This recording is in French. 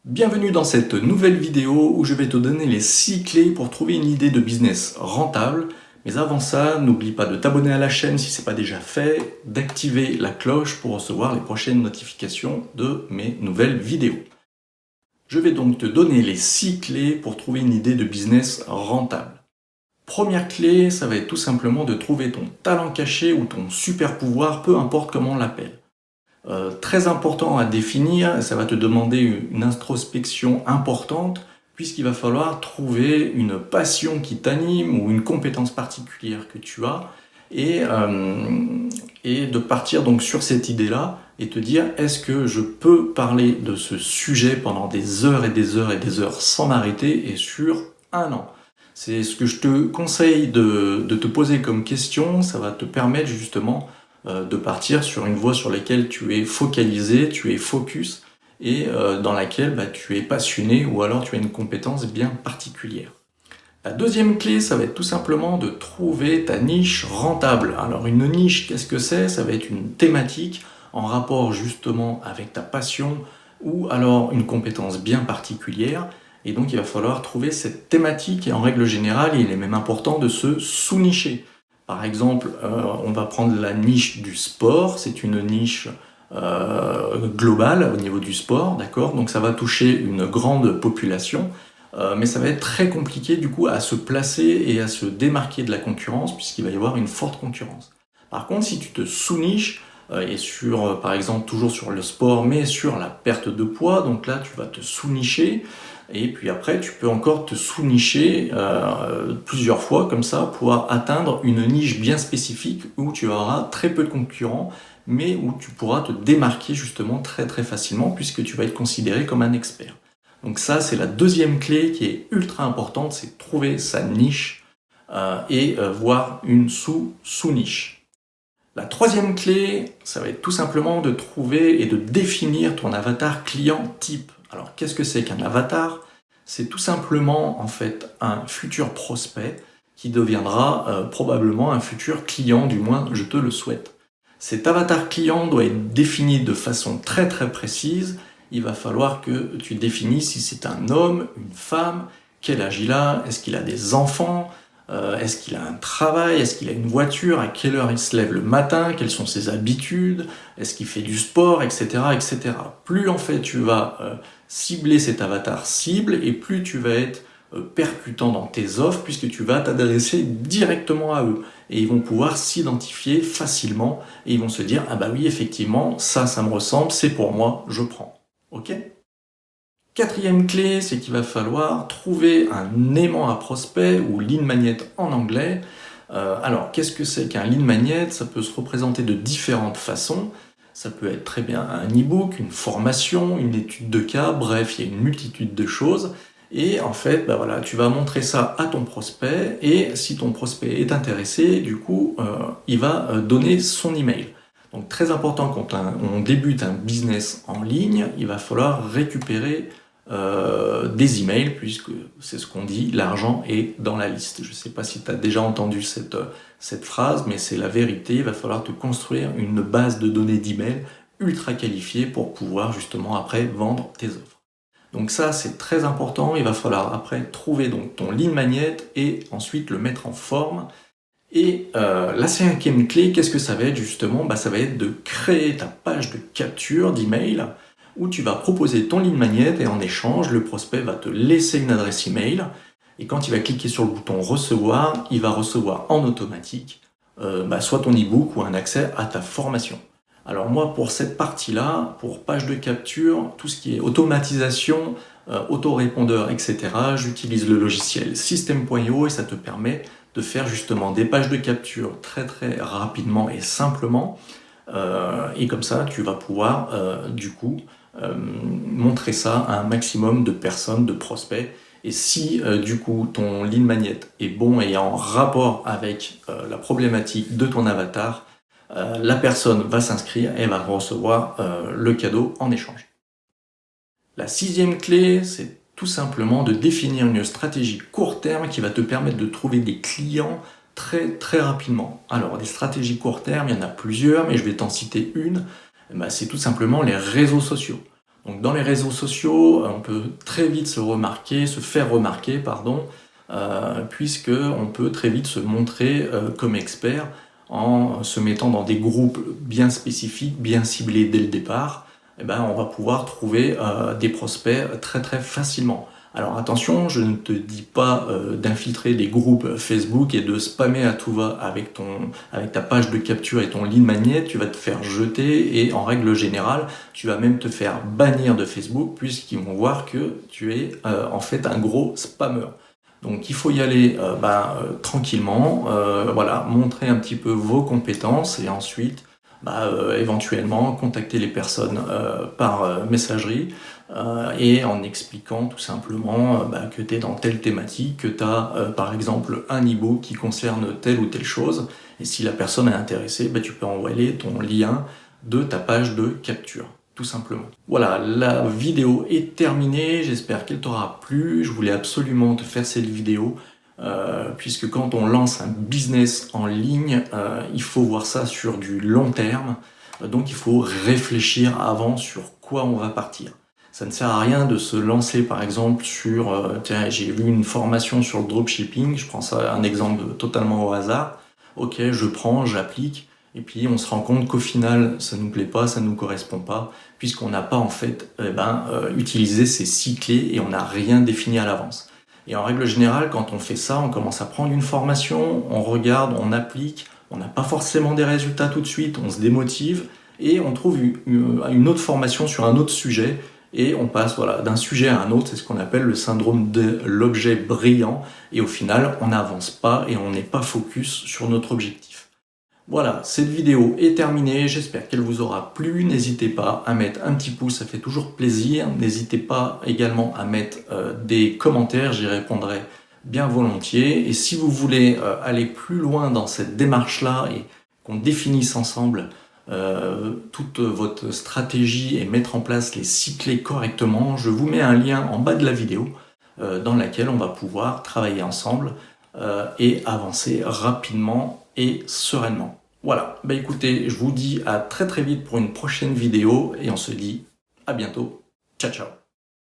Bienvenue dans cette nouvelle vidéo où je vais te donner les 6 clés pour trouver une idée de business rentable. Mais avant ça, n'oublie pas de t'abonner à la chaîne si ce n'est pas déjà fait, d'activer la cloche pour recevoir les prochaines notifications de mes nouvelles vidéos. Je vais donc te donner les 6 clés pour trouver une idée de business rentable. Première clé, ça va être tout simplement de trouver ton talent caché ou ton super pouvoir, peu importe comment on l'appelle. Très important à définir, ça va te demander une introspection importante puisqu'il va falloir trouver une passion qui t'anime ou une compétence particulière que tu as et de partir donc sur cette idée-là et te dire est-ce que je peux parler de ce sujet pendant des heures et des heures et des heures sans m'arrêter et sur un an. C'est ce que je te conseille de te poser comme question, ça va te permettre justement de partir sur une voie sur laquelle tu es focalisé, tu es focus et dans laquelle tu es passionné ou alors tu as une compétence bien particulière. La deuxième clé, ça va être tout simplement de trouver ta niche rentable. Alors une niche, qu'est-ce que c'est? Ça va être une thématique en rapport justement avec ta passion ou alors une compétence bien particulière. Et donc il va falloir trouver cette thématique et en règle générale, il est même important de se sous-nicher. Par exemple, on va prendre la niche du sport, c'est une niche globale au niveau du sport, d'accord? Donc ça va toucher une grande population, mais ça va être très compliqué du coup à se placer et à se démarquer de la concurrence puisqu'il va y avoir une forte concurrence. Par contre, si tu te sous-niches, et sur, par exemple, toujours sur le sport, mais sur la perte de poids, donc là tu vas te sous-nicher, et puis après, tu peux encore te sous-nicher plusieurs fois, comme ça, pour atteindre une niche bien spécifique où tu auras très peu de concurrents, mais où tu pourras te démarquer justement très très facilement puisque tu vas être considéré comme un expert. Donc ça, c'est la deuxième clé qui est ultra importante, c'est trouver sa niche et voir une sous-niche. La troisième clé, ça va être tout simplement de trouver et de définir ton avatar client type. Alors, qu'est-ce que c'est qu'un avatar? C'est tout simplement, en fait, un futur prospect qui deviendra probablement un futur client, du moins je te le souhaite. Cet avatar client doit être défini de façon très très précise. Il va falloir que tu définisses si c'est un homme, une femme, quel âge il a, est-ce qu'il a des enfants, est-ce qu'il a un travail, est-ce qu'il a une voiture, à quelle heure il se lève le matin, quelles sont ses habitudes, est-ce qu'il fait du sport, etc., etc. Plus en fait tu vas cibler cet avatar cible et plus tu vas être percutant dans tes offres puisque tu vas t'adresser directement à eux et ils vont pouvoir s'identifier facilement et ils vont se dire ah bah oui effectivement ça me ressemble, c'est pour moi, je prends. Ok? Quatrième clé, c'est qu'il va falloir trouver un aimant à prospect ou lead magnet en anglais. Alors, qu'est-ce que c'est qu'un lead magnet? Ça peut se représenter de différentes façons. Ça peut être très bien un e-book, une formation, une étude de cas, bref, il y a une multitude de choses. Et en fait, voilà, tu vas montrer ça à ton prospect et si ton prospect est intéressé, du coup, il va donner son email. Donc très important quand on débute un business en ligne, il va falloir récupérer des emails, puisque c'est ce qu'on dit, l'argent est dans la liste. Je ne sais pas si tu as déjà entendu cette phrase, mais c'est la vérité. Il va falloir te construire une base de données d'emails ultra qualifiée pour pouvoir justement après vendre tes offres. Donc ça, c'est très important. Il va falloir après trouver donc ton lead magnet et ensuite le mettre en forme. Et la cinquième clé, qu'est-ce que ça va être justement? Ça va être de créer ta page de capture d'email où tu vas proposer ton lead magnet et en échange, le prospect va te laisser une adresse email et quand il va cliquer sur le bouton recevoir, il va recevoir en automatique soit ton e-book ou un accès à ta formation. Alors moi, pour cette partie-là, pour page de capture, tout ce qui est automatisation, autorépondeur, etc., j'utilise le logiciel System.io et ça te permet de faire justement des pages de capture très très rapidement et simplement. Et comme ça, tu vas pouvoir montrer ça à un maximum de personnes, de prospects. Et si du coup ton lead magnet est bon et en rapport avec la problématique de ton avatar, la personne va s'inscrire et va recevoir le cadeau en échange. La sixième clé, c'est tout simplement de définir une stratégie court terme qui va te permettre de trouver des clients très très rapidement. Alors des stratégies court terme, il y en a plusieurs, mais je vais t'en citer une. C'est tout simplement les réseaux sociaux. Donc dans les réseaux sociaux, on peut très vite se faire remarquer, puisque on peut très vite se montrer comme expert en se mettant dans des groupes bien spécifiques, bien ciblés dès le départ. On va pouvoir trouver des prospects très très facilement. Alors attention, je ne te dis pas d'infiltrer des groupes Facebook et de spammer à tout va avec ta page de capture et ton lead magnet. Tu vas te faire jeter et en règle générale, tu vas même te faire bannir de Facebook puisqu'ils vont voir que tu es en fait un gros spammer. Donc il faut y aller tranquillement, montrer un petit peu vos compétences et ensuite éventuellement contacter les personnes par messagerie et en expliquant tout simplement que tu es dans telle thématique, que tu as par exemple un e-book qui concerne telle ou telle chose, et si la personne est intéressée, tu peux envoyer ton lien de ta page de capture, tout simplement. Voilà, la vidéo est terminée, j'espère qu'elle t'aura plu. Je voulais absolument te faire cette vidéo puisque quand on lance un business en ligne, il faut voir ça sur du long terme, donc il faut réfléchir avant sur quoi on va partir. Ça ne sert à rien de se lancer par exemple sur, tiens, j'ai vu une formation sur le dropshipping, je prends ça un exemple totalement au hasard, ok, je prends, j'applique, et puis on se rend compte qu'au final ça ne nous plaît pas, ça ne nous correspond pas, puisqu'on n'a pas en fait utilisé ces 6 clés et on n'a rien défini à l'avance. Et en règle générale, quand on fait ça, on commence à prendre une formation, on regarde, on applique, on n'a pas forcément des résultats tout de suite, on se démotive et on trouve une autre formation sur un autre sujet et on passe d'un sujet à un autre. C'est ce qu'on appelle le syndrome de l'objet brillant et au final, on n'avance pas et on n'est pas focus sur notre objectif. Voilà, cette vidéo est terminée, j'espère qu'elle vous aura plu. N'hésitez pas à mettre un petit pouce, ça fait toujours plaisir. N'hésitez pas également à mettre des commentaires, j'y répondrai bien volontiers. Et si vous voulez aller plus loin dans cette démarche-là et qu'on définisse ensemble toute votre stratégie et mettre en place les 6 clés correctement, je vous mets un lien en bas de la vidéo dans laquelle on va pouvoir travailler ensemble et avancer rapidement et sereinement. Voilà, écoutez, je vous dis à très très vite pour une prochaine vidéo et on se dit à bientôt. Ciao ciao.